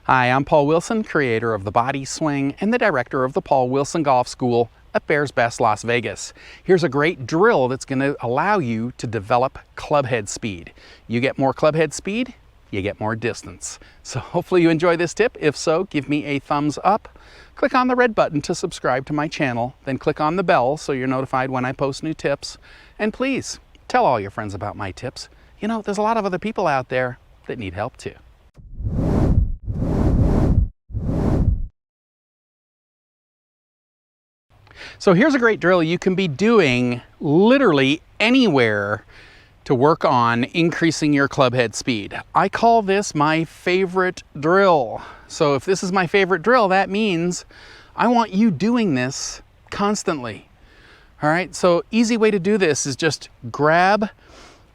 Hi, I'm Paul Wilson, creator of the Body Swing and the director of the Paul Wilson Golf School at Bears Best Las Vegas. Here's a great drill that's going to allow you to develop clubhead speed. You get more clubhead speed, you get more distance. So hopefully you enjoy this tip. If so, give me a thumbs up. Click on the red button to subscribe to my channel, then click on the bell so you're notified when I post new tips. And please tell all your friends about my tips. You know, there's a lot of other people out there that need help too. So here's a great drill you can be doing literally anywhere to work on increasing your clubhead speed. I call this my favorite drill. So if this is my favorite drill, that means I want you doing this constantly. All right, so easy way to do this is just grab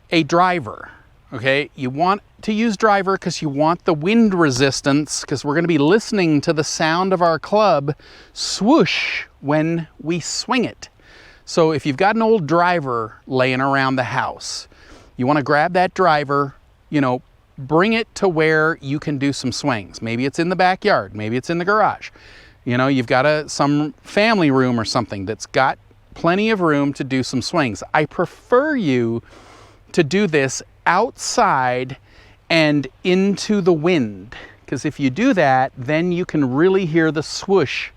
a driver. Okay, you want to use driver because you want the wind resistance, because we're going to be listening to the sound of our club swoosh when we swing it. So if you've got an old driver laying around the house, you want to grab that driver, you know, bring it to where you can do some swings. Maybe it's in the backyard, maybe it's in the garage. You know, you've got some family room or something that's got plenty of room to do some swings. I prefer you to do this outside and into the wind, because if you do that, then you can really hear the swoosh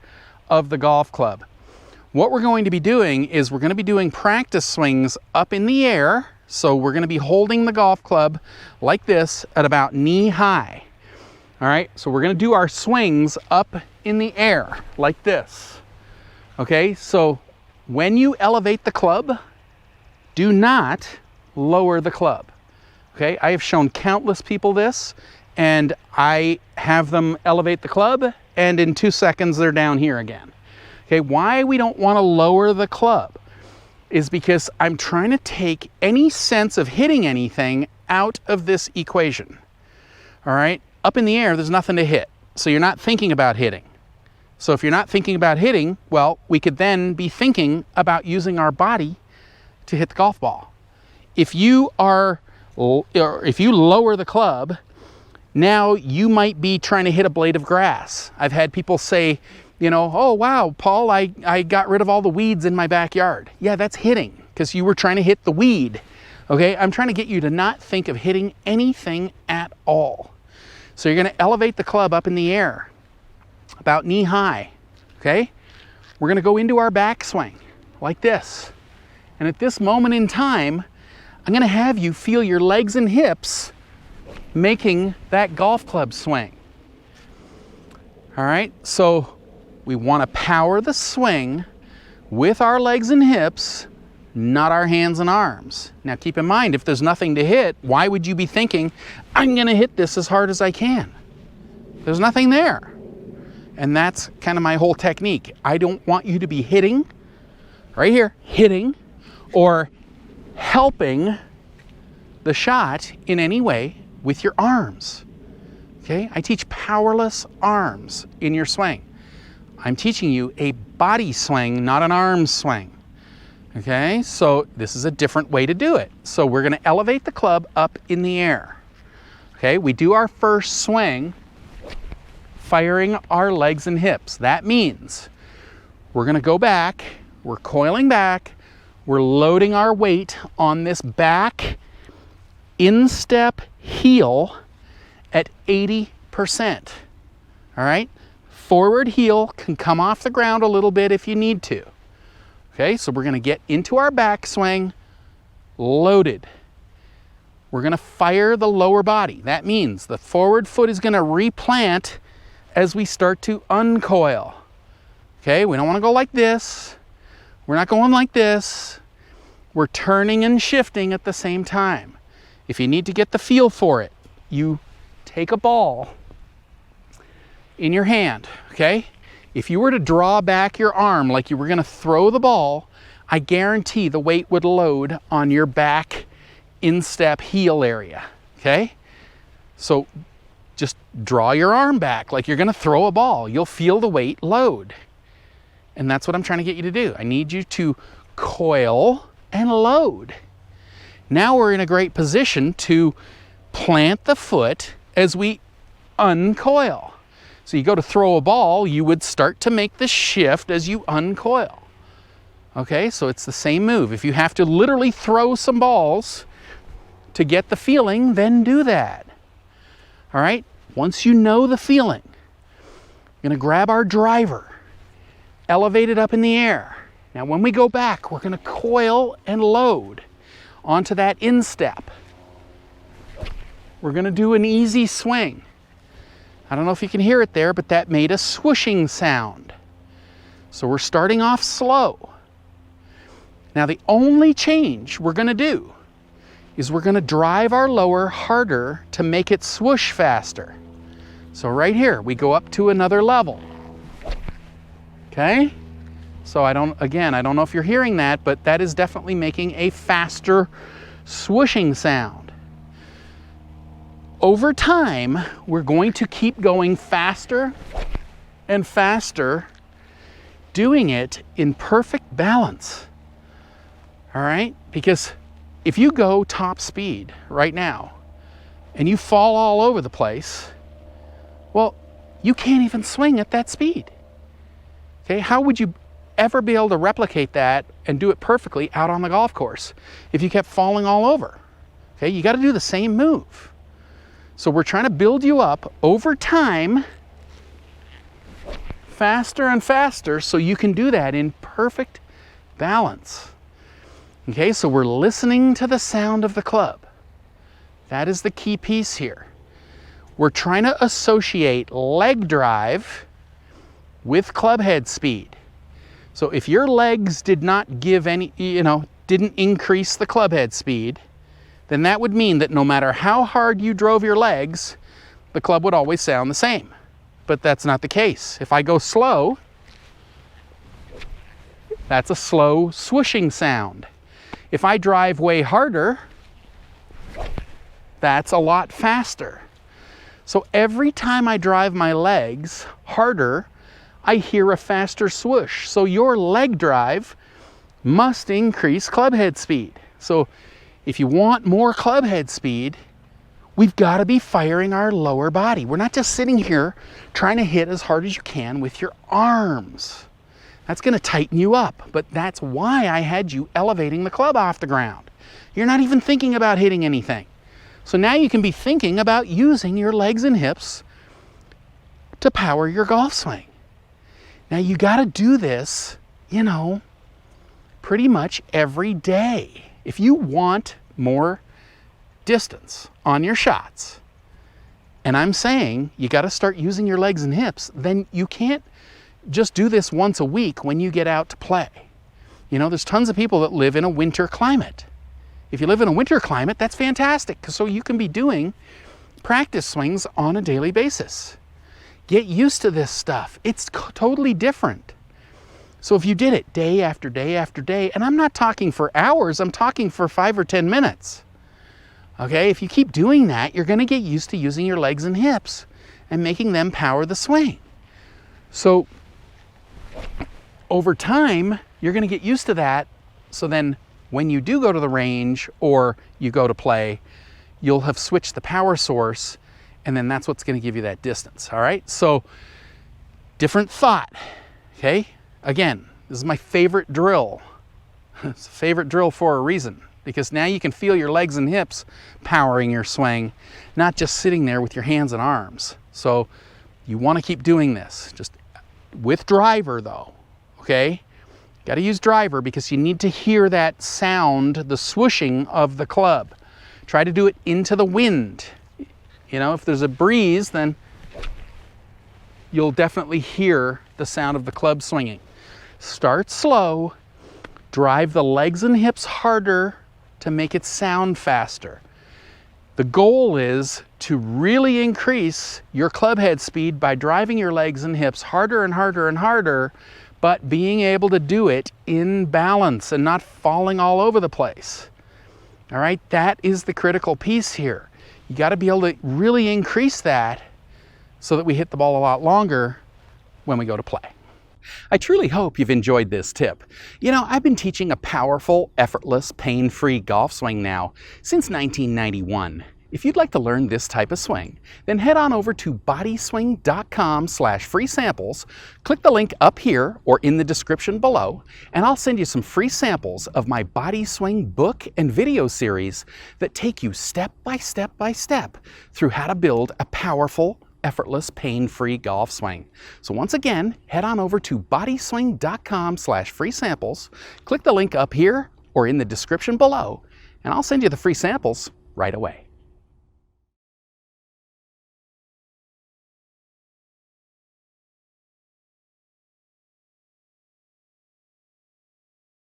of the golf club. What we're going to be doing is we're going to be doing practice swings up in the air. So we're going to be holding the golf club like this at about knee high. All right, so we're going to do our swings up in the air like this. Okay, so when you elevate the club, do not lower the club. Okay, I have shown countless people this, and I have them elevate the club, and in 2 seconds they're down here again. Okay, why we don't want to lower the club is because I'm trying to take any sense of hitting anything out of this equation. All right, up in the air, there's nothing to hit, so you're not thinking about hitting. So if you're not thinking about hitting, well, we could then be thinking about using our body to hit the golf ball. If you lower the club, now you might be trying to hit a blade of grass. I've had people say, you know, oh wow, Paul, I got rid of all the weeds in my backyard. Yeah, that's hitting, because you were trying to hit the weed. Okay, I'm trying to get you to not think of hitting anything at all. So you're going to elevate the club up in the air, about knee high. Okay, we're going to go into our backswing like this. And at this moment in time, I'm going to have you feel your legs and hips making that golf club swing. All right, so we want to power the swing with our legs and hips, not our hands and arms. Now keep in mind, if there's nothing to hit, why would you be thinking, I'm going to hit this as hard as I can? There's nothing there. And that's kind of my whole technique. I don't want you to be hitting, right here, hitting, or helping the shot in any way with your arms. Okay, I teach powerless arms in your swing. I'm teaching you a body swing, not an arm swing. Okay, so this is a different way to do it. So we're going to elevate the club up in the air. Okay, we do our first swing firing our legs and hips. That means we're going to go back, we're coiling back, we're loading our weight on this back instep heel at 80%. All right? Forward heel can come off the ground a little bit if you need to. Okay, so we're going to get into our backswing loaded. We're going to fire the lower body. That means the forward foot is going to replant as we start to uncoil. Okay, we don't want to go like this. We're not going like this. We're turning and shifting at the same time. If you need to get the feel for it, you take a ball in your hand, okay? If you were to draw back your arm like you were going to throw the ball, I guarantee the weight would load on your back instep heel area, okay? So just draw your arm back like you're going to throw a ball. You'll feel the weight load. And that's what I'm trying to get you to do. I need you to coil and load. Now we're in a great position to plant the foot as we uncoil. So you go to throw a ball, you would start to make the shift as you uncoil. Okay, so it's the same move. If you have to literally throw some balls to get the feeling, then do that. All right, once you know the feeling, we're gonna grab our driver, elevate it up in the air. Now when we go back, we're gonna coil and load onto that instep. We're gonna do an easy swing. I don't know if you can hear it there, but that made a swooshing sound. So we're starting off slow. Now the only change we're gonna do is we're gonna drive our lower harder to make it swoosh faster. So right here, we go up to another level. Okay? So I don't know if you're hearing that, but that is definitely making a faster swooshing sound. Over time, we're going to keep going faster and faster, doing it in perfect balance. All right? Because if you go top speed right now and you fall all over the place, well, you can't even swing at that speed. Okay? How would you ever be able to replicate that and do it perfectly out on the golf course if you kept falling all over? Okay? You got to do the same move. So we're trying to build you up over time, faster and faster, so you can do that in perfect balance. Okay, so we're listening to the sound of the club. That is the key piece here. We're trying to associate leg drive with club head speed. So if your legs did not give any, didn't increase the club head speed, then that would mean that no matter how hard you drove your legs, the club would always sound the same. But that's not the case. If I go slow, that's a slow swooshing sound. If I drive way harder, that's a lot faster. So every time I drive my legs harder, I hear a faster swoosh. So your leg drive must increase club head speed. So if you want more club head speed, we've got to be firing our lower body. We're not just sitting here trying to hit as hard as you can with your arms. That's going to tighten you up, but that's why I had you elevating the club off the ground. You're not even thinking about hitting anything. So now you can be thinking about using your legs and hips to power your golf swing. Now you got to do this, pretty much every day. If you want more distance on your shots, and I'm saying you got to start using your legs and hips, then you can't just do this once a week when you get out to play. There's tons of people that live in a winter climate. If you live in a winter climate, that's fantastic, so you can be doing practice swings on a daily basis. Get used to this stuff. It's totally different. So if you did it day after day after day, and I'm not talking for hours, I'm talking for 5 or 10 minutes. Okay, if you keep doing that, you're going to get used to using your legs and hips and making them power the swing. So over time, you're going to get used to that. So then when you do go to the range or you go to play, you'll have switched the power source, and then that's what's going to give you that distance. All right. So different thought. Okay. Again, this is my favorite drill. It's a favorite drill for a reason, because now you can feel your legs and hips powering your swing, not just sitting there with your hands and arms. So you want to keep doing this, just with driver though, okay? Got to use driver because you need to hear that sound, the swooshing of the club. Try to do it into the wind. If there's a breeze, then you'll definitely hear the sound of the club swinging. Start slow, drive the legs and hips harder to make it sound faster. The goal is to really increase your club head speed by driving your legs and hips harder and harder and harder, but being able to do it in balance and not falling all over the place. All right, that is the critical piece here. You got to be able to really increase that so that we hit the ball a lot longer when we go to play. I truly hope you've enjoyed this tip. I've been teaching a powerful, effortless, pain-free golf swing now since 1991. If you'd like to learn this type of swing, then head on over to bodyswing.com/free samples, click the link up here or in the description below, and I'll send you some free samples of my body swing book and video series that take you step by step by step through how to build a powerful, effortless, pain-free golf swing. So once again, head on over to bodyswing.com/free samples, click the link up here or in the description below, and I'll send you the free samples right away.